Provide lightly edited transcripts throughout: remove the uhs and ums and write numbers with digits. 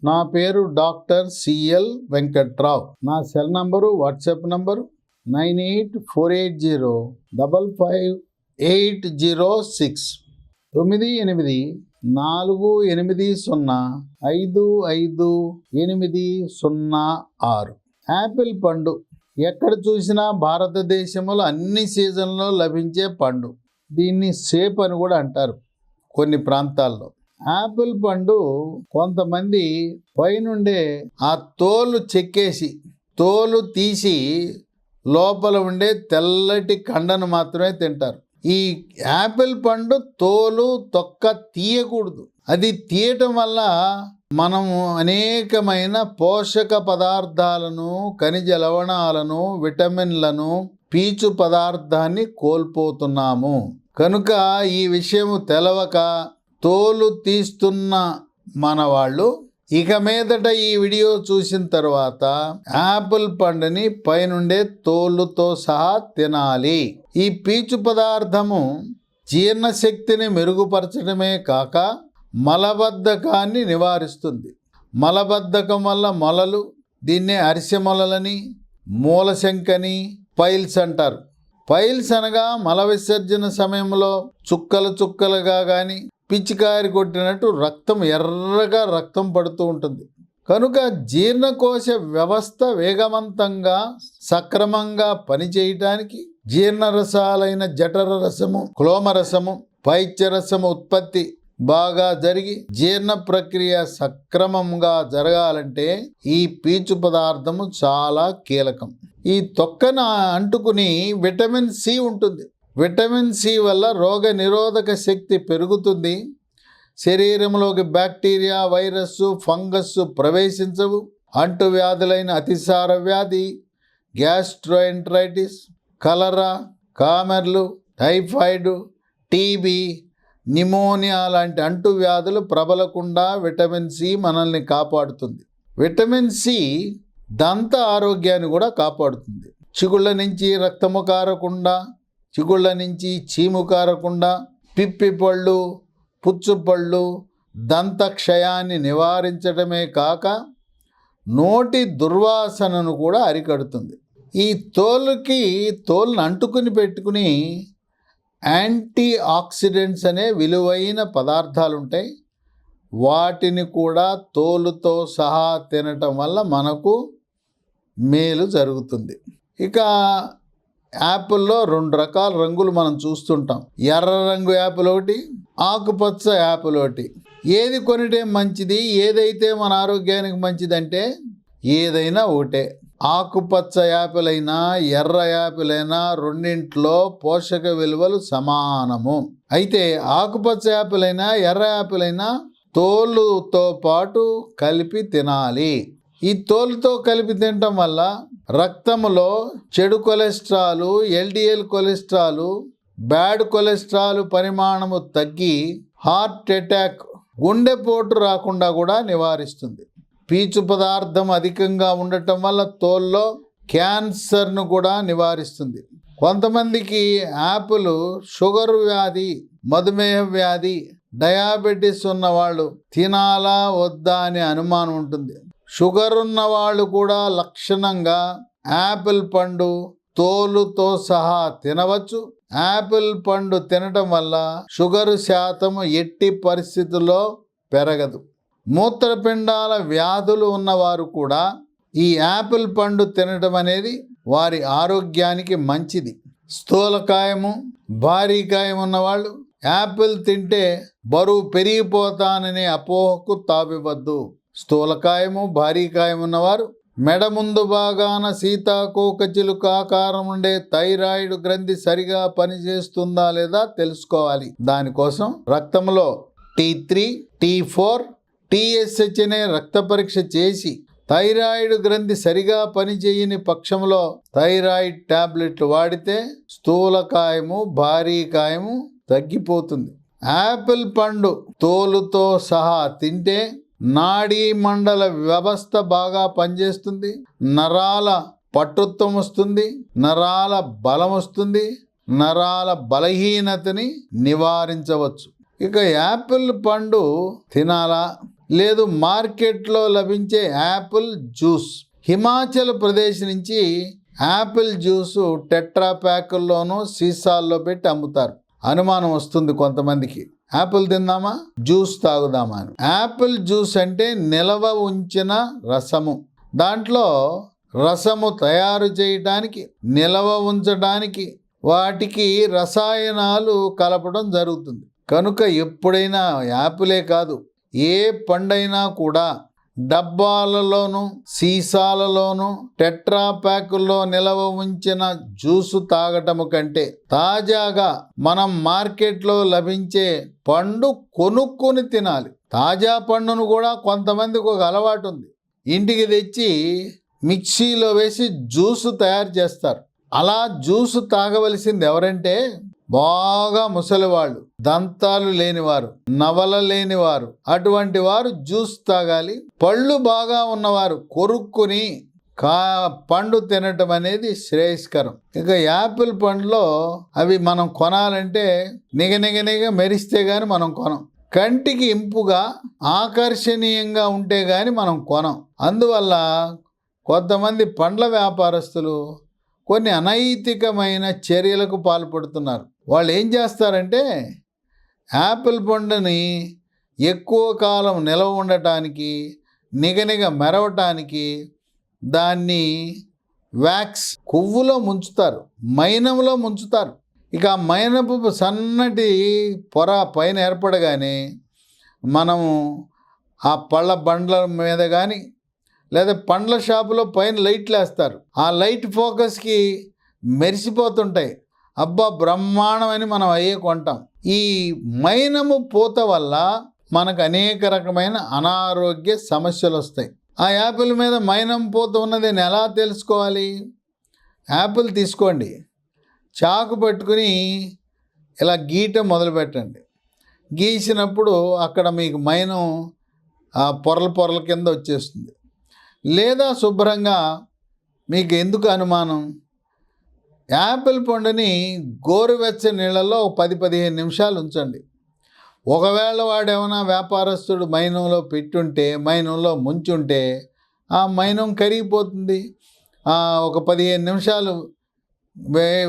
నా పేరు doctor CL Venkatrao. నా cell number, WhatsApp number 9848558006 9848055806. Apple పండు ఎక్కడ చూసినా భారతదేశంలో అన్ని సీజన్లో లభించే పండు. దీన్ని సేప్ అని కూడా అంటారు కొన్ని ప్రాంతాల్లో. యాపిల్ పండు కొంతమంది పైనుండే ఆ తోలు చెక్కేసి, తోలు తీసి లోపల ఉండే తెల్లటి కండను మాత్రమే తింటారు. ఈ యాపిల్ పండు తోలు తొక్క తీయకూడదు. అది తీయటం వల్ల మనము అనేకమైన పోషక పదార్థాలను, ఖనిజ లవణాలను, విటమిన్లను, పీచు పదార్థాన్ని కోల్పోతున్నాము. కనుక ఈ విషయం తెలవక తోలు తీస్తున్న మన వాళ్ళు ఇక మీదట ఈ వీడియో చూసిన తర్వాత యాపిల్ పండుని పైనుండే తోలుతో సహా తినాలి. ఈ పీచు పదార్థము జీర్ణశక్తిని మెరుగుపరచడమే కాక మలబద్ధకాన్ని నివారిస్తుంది. మలబద్ధకం వల్ల మొలలు, దీన్నే అరిసె మొలలని, మూలశంకని, పైల్స్ అంటారు. పైల్స్ అనగా మల విసర్జన సమయంలో చుక్కలు చుక్కలుగా కానీ పిచ్చికారి కొట్టినట్టు ఎర్రగా రక్తం పడుతూ ఉంటుంది. కనుక జీర్ణకోశ వ్యవస్థ వేగవంతంగా సక్రమంగా పనిచేయటానికి జీర్ణరసాలైన జఠర రసము, క్లోమరసము, పైత్యరసము ఉత్పత్తి బాగా జరిగి జీర్ణ ప్రక్రియ సక్రమంగా జరగాలంటే ఈ పీచు పదార్థము చాలా కీలకం. ఈ తొక్కన అంటుకుని విటమిన్ సి ఉంటుంది. విటమిన్ సి వల్ల రోగ నిరోధక శక్తి పెరుగుతుంది. శరీరంలోకి బ్యాక్టీరియా, వైరస్, ఫంగస్ ప్రవేశించవు. అంటువ్యాధులైన అతిసార వ్యాధి, గ్యాస్ట్రోఎంటరైటిస్, కలరా, కామెర్లు, టైఫాయిడ్, టీబీ, నిమోనియా లాంటి అంటువ్యాధులు ప్రబలకుండా విటమిన్ సి మనల్ని కాపాడుతుంది. విటమిన్ సి దంత ఆరోగ్యాన్ని కూడా కాపాడుతుంది. చిగుళ్ళ నుంచి రక్తము కారకుండా, చిగుళ్ళ నుంచి చీము కారకుండా, పిప్పి పళ్ళు, పుచ్చుపళ్ళు, దంత క్షయాన్ని నివారించడమే కాక నోటి దుర్వాసనను కూడా అరికడుతుంది. ఈ తోలును అంటుకుని పెట్టుకుని యాంటీ ఆక్సిడెంట్స్ అనే విలువైన పదార్థాలు ఉంటాయి. వాటిని కూడా తోలుతో సహా తినటం వల్ల మనకు మేలు జరుగుతుంది. ఇక యాపిల్లో 2 రకాల రంగులు మనం చూస్తుంటాం. ఎర్ర రంగు యాపిల్ ఒకటి, ఆకుపచ్చ యాపిల్ ఒకటి. ఏది కొనిటే మంచిది, ఏదైతే మన ఆరోగ్యానికి మంచిదంటే ఏదైనా ఒకటే. ఆకుపచ్చ యాపిల్ అయినా ఎర్ర యాపిల్ అయినా రెండింట్లో పోషక విలువలు సమానము. అయితే ఆకుపచ్చ యాపిల్ అయినా ఎర్ర యాపిల్ అయినా తోలుతో పాటు కలిపి తినాలి. ఈ తోలుతో కలిపి తినటం వల్ల రక్తంలో చెడు cholesterol, LDL cholesterol, bad cholesterol పరిమాణము తగ్గి హార్ట్ అటాక్, గుండెపోటు రాకుండా కూడా నివారిస్తుంది. పీచు పదార్థం అధికంగా ఉండటం వల్ల తోల్లో క్యాన్సర్ను కూడా నివారిస్తుంది. కొంతమందికి యాపిల్ షుగర్ వ్యాధి, మధుమేహ వ్యాధి, డయాబెటీస్ ఉన్నవాళ్ళు తినాలా వద్దా అనే అనుమానం ఉంటుంది. షుగర్ ఉన్న వాళ్ళు కూడా లక్షణంగా యాపిల్ పండు తోలుతో సహా తినవచ్చు. యాపిల్ పండు తినటం వల్ల షుగరు శాతము ఎట్టి పరిస్థితుల్లో పెరగదు. మూత్రపిండాల వ్యాధులు ఉన్నవారు కూడా ఈ యాపిల్ పండు తినటం అనేది వారి ఆరోగ్యానికి మంచిది. స్థూలకాయము, భారీకాయం ఉన్నవాళ్ళు యాపిల్ తింటే బరువు పెరిగిపోతాననే అపోహకు తావివద్దు. స్థూలకాయము, భారీకాయం ఉన్నవారు మెడ ముందు భాగాన సీతాకోకచిలుక ఆకారం ఉండే థైరాయిడ్ గ్రంథి సరిగా పనిచేస్తుందా లేదా తెలుసుకోవాలి. దానికోసం రక్తంలో T3, T4, TSH అనే రక్త పరీక్ష చేసి థైరాయిడ్ గ్రంథి సరిగా పనిచేయని పక్షంలో థైరాయిడ్ టాబ్లెట్లు వాడితే స్థూలకాయము, భారీకాయము తగ్గిపోతుంది. యాపిల్ పండు తోలుతో సహా తింటే నాడీ మండల వ్యవస్థ బాగా పనిచేస్తుంది. నరాల పటుత్వం వస్తుంది, నరాల బలం వస్తుంది, నరాల బలహీనతని నివారించవచ్చు. ఇక యాపిల్ పండు తినాలా, లేదు మార్కెట్లో లభించే యాపిల్ జ్యూస్. హిమాచల్ ప్రదేశ్ నుంచి యాపిల్ జ్యూసు టెట్రా ప్యాకుల్లోనూ సీసాల్లో పెట్టి అమ్ముతారు. అనుమానం వస్తుంది కొంతమందికి, యాపిల్ తిందామా జ్యూస్ తాగుదామా అని. యాపిల్ జ్యూస్ అంటే నిలవ ఉంచిన రసము. దాంట్లో రసము తయారు చేయడానికి, నిలవ ఉంచడానికి వాటికి రసాయనాలు కలపడం జరుగుతుంది. కనుక ఎప్పుడైనా యాపిలే కాదు, ఏ పండైనా కూడా డబ్బాలలోనూ సీసాలలోనూ టెట్రా ప్యాకుల్లో నిలవ ఉంచిన జ్యూసు తాగటము కంటే తాజాగా మనం మార్కెట్లో లభించే పండు కొనుక్కొని తినాలి. తాజా పండును కూడా కొంతమందికి ఒక అలవాటు ఉంది, ఇంటికి తెచ్చి మిక్సీలో వేసి జ్యూసు తయారు చేస్తారు. అలా జ్యూసు తాగవలసింది ఎవరంటే బాగా ముసలివాళ్ళు, దంతాలు లేనివారు, నవల లేనివారు, అటువంటి వారు జ్యూస్ తాగాలి. పళ్ళు బాగా ఉన్నవారు కొరుక్కుని పండు తినటం అనేది శ్రేయస్కరం. ఇక యాపిల్ పండులో అవి మనం కొనాలంటే నిగనిగ మెరిస్తే గాని మనం కొనం. కంటికి ఇంపుగా ఆకర్షణీయంగా ఉంటే గాని మనం కొనం. అందువల్ల కొంతమంది పండ్ల వ్యాపారస్తులు కొన్ని అనైతికమైన చర్యలకు పాల్పడుతున్నారు. వాళ్ళు ఏం చేస్తారంటే యాపిల్ పండుని ఎక్కువ కాలం నిలవ ఉండటానికి, నిగనిగ మెరవటానికి దాన్ని వ్యాక్స్ కొవ్వులో ముంచుతారు, మైనంలో ముంచుతారు. ఇక ఆ మైనపు సన్నటి పొర పైన ఏర్పడగానే మనము ఆ పళ్ళ బండ్ల మీద కానీ లేదా పండ్ల షాపులో పైన లైట్లు వేస్తారు. ఆ లైట్ ఫోకస్కి మెరిసిపోతుంటాయి. అబ్బా బ్రహ్మాండమని మనం అయ్యే కొంటాం. ఈ మైనము పూత వల్ల మనకు అనేక రకమైన అనారోగ్య సమస్యలు వస్తాయి. ఆ యాపిల్ మీద మైనం పూత ఉన్నది ఎలా తెలుసుకోవాలి? యాపిల్ తీసుకోండి, చాకు పట్టుకుని ఇలా గీయటం మొదలు పెట్టండి. గీసినప్పుడు అక్కడ మీకు మైనం పొరల కింద వచ్చేస్తుంది. లేదా శుభ్రంగా మీకు ఎందుకు అనుమానం, యాపిల్ పండుని గోరువెచ్చని నీళ్ళల్లో 10-15 నిమిషాలు ఉంచండి. ఒకవేళ వాడేమైనా వ్యాపారస్తుడు మైనంలో పెట్టుంటే, మైనంలో ముంచుంటే ఆ మైనం కరిగిపోతుంది. ఒక 15 నిమిషాలు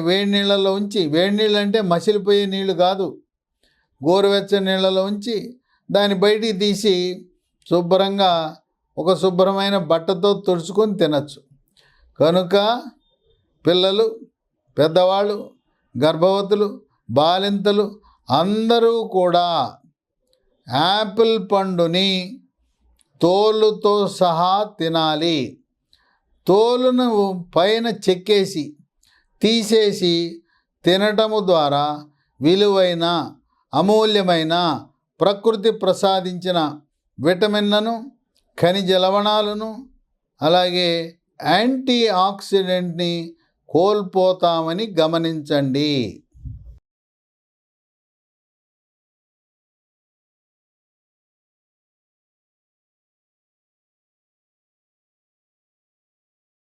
వేడి నీళ్ళలో ఉంచి, వేడి నీళ్ళు అంటే మసిలిపోయే నీళ్ళు కాదు, గోరువెచ్చని నీళ్ళలో ఉంచి దాన్ని బయటికి తీసి శుభ్రంగా ఒక శుభ్రమైన బట్టతో తుడుచుకొని తినచ్చు. కనుక పిల్లలు, పెద్దవాళ్ళు, గర్భవతులు, బాలింతలు అందరూ కూడా యాపిల్ పండుని తోలుతో సహా తినాలి. తోలును పైన చెక్కేసి తీసేసి తినటము ద్వారా విలువైన, అమూల్యమైన, ప్రకృతి ప్రసాదించిన విటమిన్లను, ఖనిజ లవణాలను, అలాగే యాంటీ ఆక్సిడెంట్ని కోల్పోతామని గమనించండి.